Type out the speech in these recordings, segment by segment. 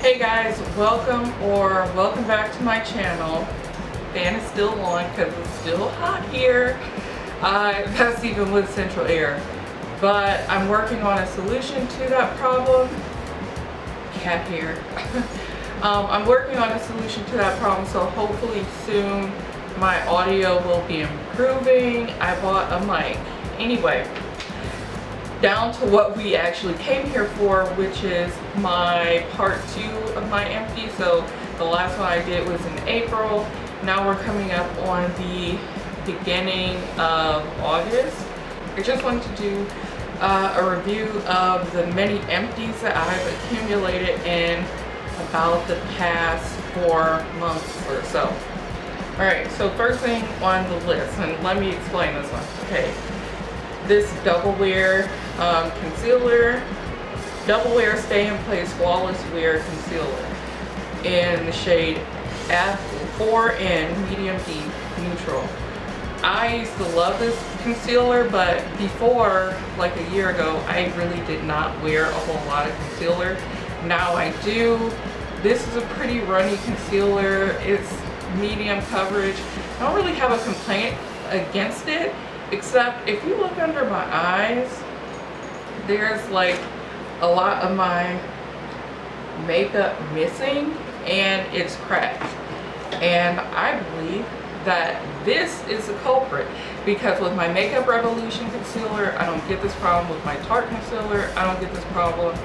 Hey guys, welcome back to my channel. Fan is still on because it's still hot here. That's even with central air. But I'm working on a solution to that problem. Cat hair. I'm working on a solution to that problem, so hopefully soon my audio will be improving. I bought a mic. Anyway, down to what we actually came here for, which is my part 2 of my empty. So the last one I did was in April. Now we're coming up on the beginning of August. I just wanted to do a review of the many empties that I've accumulated in about the past 4 months or so. Alright, so first thing on the list, and let me explain this one. Okay, this double wear concealer, double wear stay in place flawless wear concealer in the shade F4N medium deep neutral. I used to love this concealer, but before, like a year ago, I really did not wear a whole lot of concealer. Now I do. This is a pretty runny concealer. It's medium coverage. I don't really have a complaint against it, except if you look under my eyes, there's like a lot of my makeup missing and it's cracked. And I believe that this is the culprit, because with my Makeup Revolution concealer, I don't get this problem. With my Tarte concealer, I don't get this problem.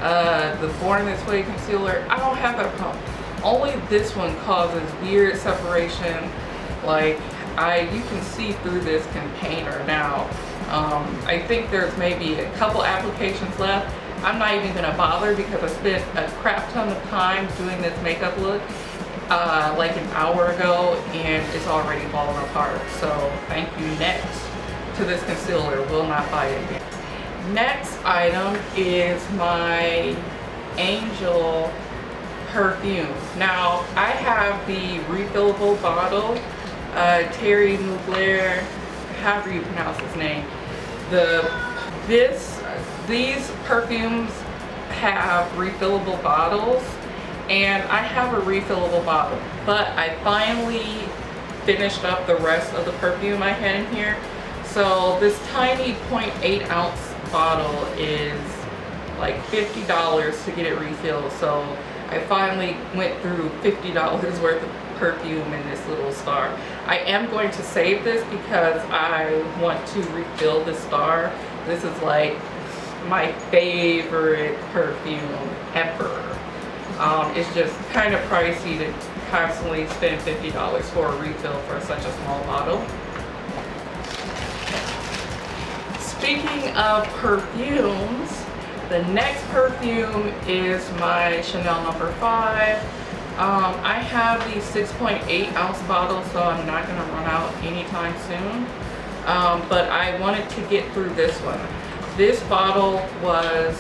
The Born This Way concealer, I don't have that problem. Only this one causes weird separation. Like, you can see through this container now. I think there's maybe a couple applications left. I'm not even gonna bother because I spent a crap ton of time doing this makeup look like an hour ago, and it's already falling apart. So thank you next to this concealer. Will not buy it again. Next item is my Angel perfume. Now I have the refillable bottle, Terry Mugler, however you pronounce his name. These perfumes have refillable bottles, and I have a refillable bottle, but I finally finished up the rest of the perfume I had in here. So this tiny 0.8 ounce bottle is like $50 to get it refilled. So I finally went through $50 worth of perfume in this little star. I am going to save this because I want to refill this star. This is like my favorite perfume ever. It's just kind of pricey to constantly spend $50 for a refill for such a small bottle. Speaking of perfumes, the next perfume is my Chanel No. 5. I have the 6.8 ounce bottle, so I'm not going to run out anytime soon. But I wanted to get through this one. This bottle was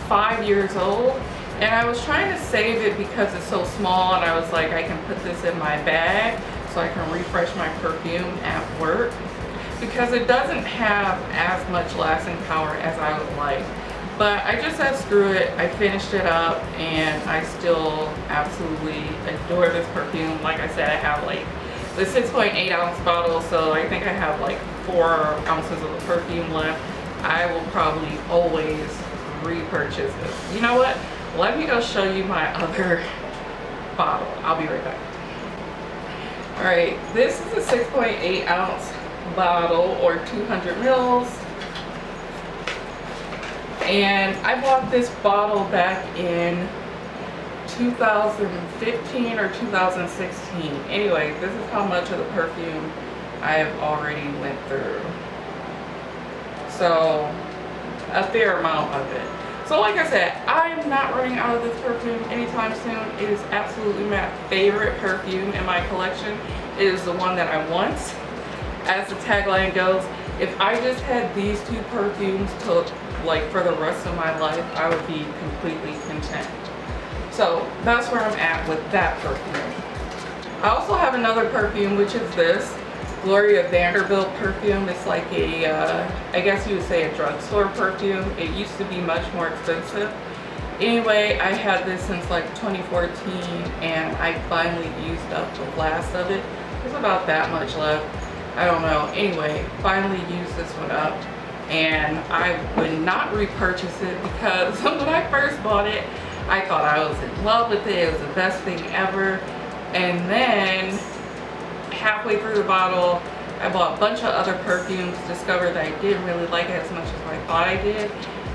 5 years old, and I was trying to save it because it's so small, and I was like, I can put this in my bag so I can refresh my perfume at work, because it doesn't have as much lasting power as I would like. But I just said screw it. I finished it up, and I still absolutely adore this perfume. Like I said, I have like the 6.8 ounce bottle, so I think I have like 4 ounces of the perfume left. I will probably always repurchase this. You know what? Let me go show you my other bottle. I'll be right back. Alright, this is a 6.8 ounce bottle, or 200 mils. And I bought this bottle back in 2015 or 2016. Anyway, this is how much of the perfume I have already went through. So, a fair amount of it. So like I said, I am not running out of this perfume anytime soon. It is absolutely my favorite perfume in my collection. It is the one that I want. As the tagline goes, if I just had these 2 perfumes to like for the rest of my life, I would be completely content. So that's where I'm at with that perfume. I also have another perfume, which is this Gloria Vanderbilt perfume. It's like a, I guess you would say a drugstore perfume. It used to be much more expensive. Anyway, I had this since like 2014 and I finally used up the last of it. There's about that much left. I don't know. Anyway, finally used this one up and I would not repurchase it because when I first bought it, I thought I was in love with it. It was the best thing ever. And then halfway through the bottle, I bought a bunch of other perfumes, discovered that I didn't really like it as much as I thought I did.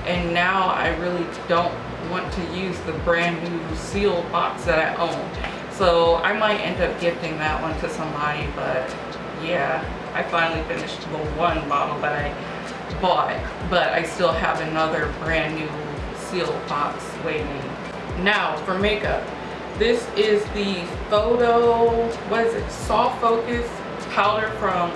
And now I really don't want to use the brand new sealed box that I own. So I might end up gifting that one to somebody, but yeah, I finally finished the one bottle that I bought, but I still have another brand new sealed box waiting. Now for makeup, this is the Photo, what is it, Soft Focus powder from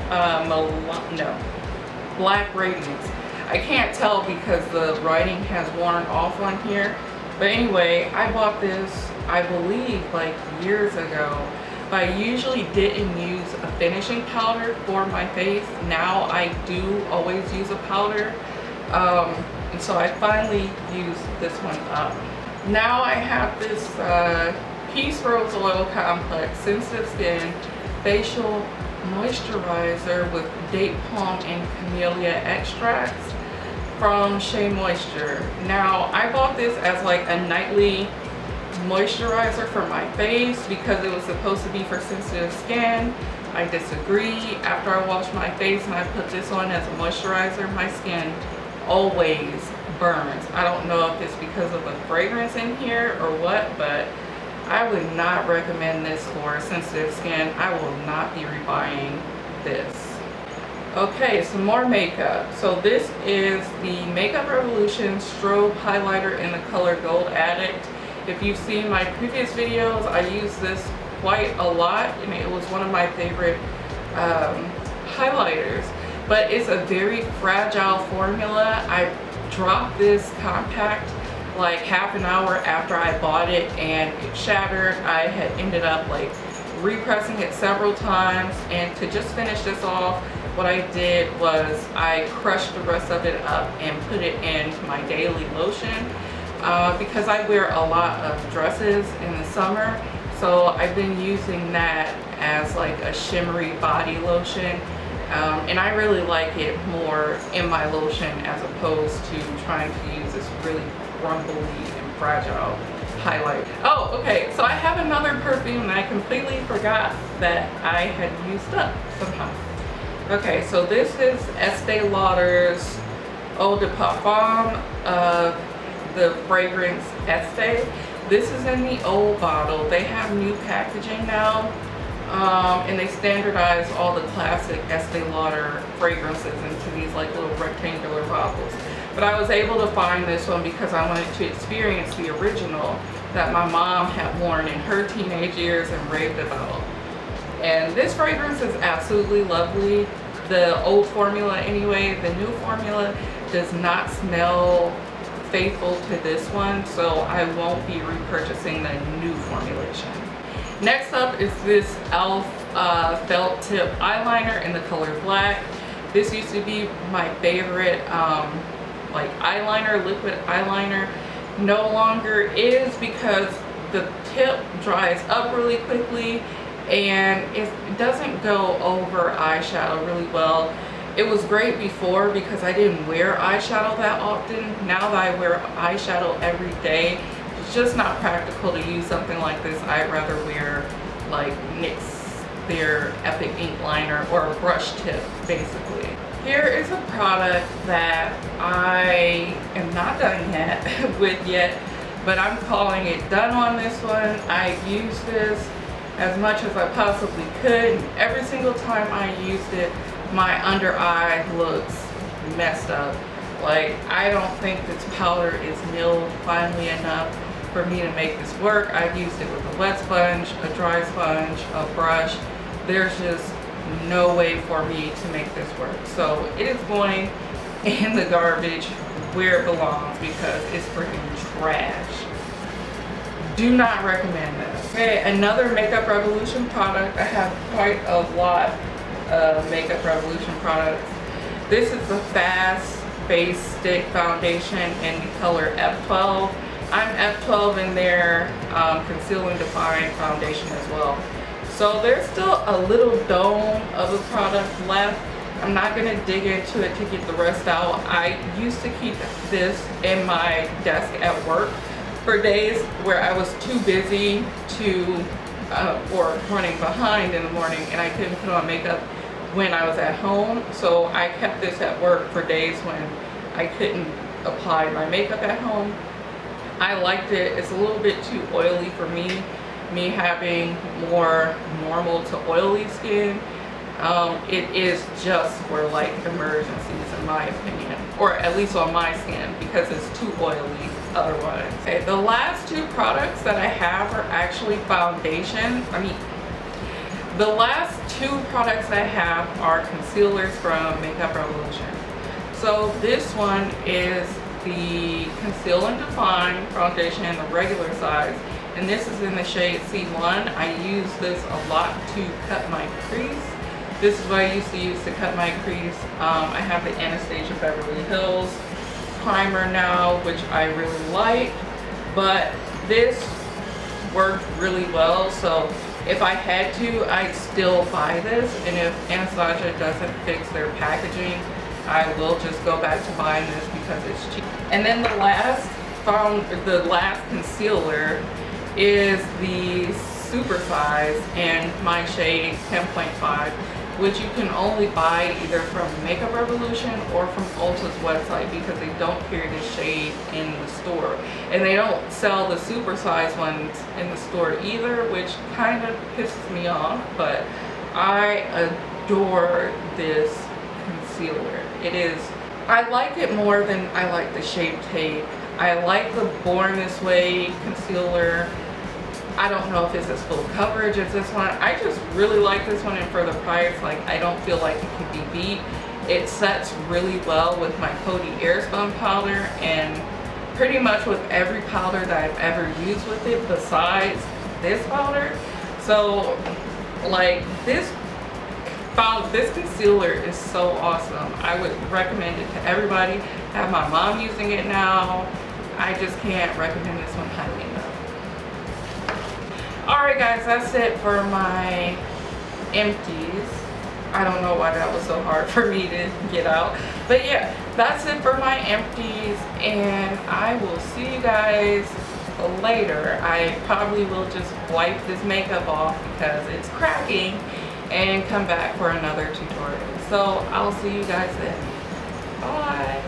Black Radiance. I can't tell because the writing has worn off on here, but anyway, I bought this I believe like years ago, but I usually didn't use a finishing powder for my face. Now I do always use a powder, and so I finally used this one up. Now I have this Peace Rose Oil Complex Sensitive Skin Facial Moisturizer with date palm and camellia extracts from Shea Moisture. Now I bought this as like a nightly moisturizer for my face because it was supposed to be for sensitive skin. I disagree. After I wash my face and I put this on as a moisturizer, my skin always burns. I don't know if it's because of the fragrance in here or what, but I would not recommend this for sensitive skin. I will not be rebuying this. Okay, some more makeup. So this is the Makeup Revolution Strobe Highlighter in the color Gold Addict. If you've seen my previous videos, I use this quite a lot and it was one of my favorite highlighters. But it's a very fragile formula. I dropped this compact like half an hour after I bought it and it shattered. I had ended up like repressing it several times, and to just finish this off, what I did was I crushed the rest of it up and put it in my daily lotion because I wear a lot of dresses in the summer, so I've been using that as like a shimmery body lotion, and I really like it more in my lotion as opposed to trying to use this really crumbly and fragile highlight. Oh, okay, so I have another perfume that I completely forgot that I had used up somehow. Okay, so this is Estee Lauder's Oda Papa, the fragrance Estee. This is in the old bottle. They have new packaging now, and they standardized all the classic Estee Lauder fragrances into these like little rectangular bottles. But I was able to find this one because I wanted to experience the original that my mom had worn in her teenage years and raved about. And this fragrance is absolutely lovely. The old formula anyway, the new formula does not smell faithful to this one, so I won't be repurchasing the new formulation. Next up is this e.l.f. felt tip eyeliner in the color black. This used to be my favorite like eyeliner, liquid eyeliner. No longer is because the tip dries up really quickly and it doesn't go over eyeshadow really well. It was great before because I didn't wear eyeshadow that often. Now that I wear eyeshadow every day, it's just not practical to use something like this. I'd rather wear like NYX, their Epic Ink Liner, or a brush tip basically. Here is a product that I am not done yet with yet, but I'm calling it done on this one. I used this as much as I possibly could. Every single time I used it, my under eye looks messed up. Like, I don't think this powder is milled finely enough for me to make this work. I've used it with a wet sponge, a dry sponge, a brush. There's just no way for me to make this work. So it is going in the garbage where it belongs because it's freaking trash. Do not recommend this. Okay, another Makeup Revolution product. I have quite a lot of Makeup Revolution products. This is the Fast Base Stick Foundation in the color F12. I'm F12 in their Conceal and Define foundation as well. So there's still a little dome of the product left. I'm not going to dig into it to get the rest out. I used to keep this in my desk at work for days where I was too busy to or running behind in the morning and I couldn't put on makeup when I was at home. So I kept this at work for days when I couldn't apply my makeup at home. I liked it. It's a little bit too oily for me having more normal to oily skin. It is just for like emergencies in my opinion, or at least on my skin, because it's too oily otherwise. Okay, the last two products that I have are actually foundation. The last two products I have are concealers from Makeup Revolution. So this one is the Conceal and Define foundation in the regular size, and this is in the shade C1. I use this a lot to cut my crease. This is what I used to use to cut my crease. I have the Anastasia Beverly Hills primer now, which I really like, but this worked really well. So if I had to, I'd still buy this, and if Anastasia doesn't fix their packaging, I will just go back to buying this because it's cheap. And then the last concealer is the super size in my shade 10.5, which you can only buy either from Makeup Revolution or from Ulta's website because they don't carry the shade in the store. And they don't sell the super size ones in the store either, which kind of pisses me off, but I adore this concealer. I like it more than I like the Shape Tape. I like the Born This Way concealer. I don't know if it's as full coverage as this one. I just really like this one, and for the price, like, I don't feel like it can be beat. It sets really well with my Coty Airspun powder and pretty much with every powder that I've ever used with it besides this powder. So like this concealer is so awesome. I would recommend it to everybody. I have my mom using it now. I just can't recommend this one highly enough. Alright guys, that's it for my empties. I don't know why that was so hard for me to get out. But yeah, that's it for my empties, and I will see you guys later. I probably will just wipe this makeup off because it's cracking and come back for another tutorial. So I'll see you guys then. Bye.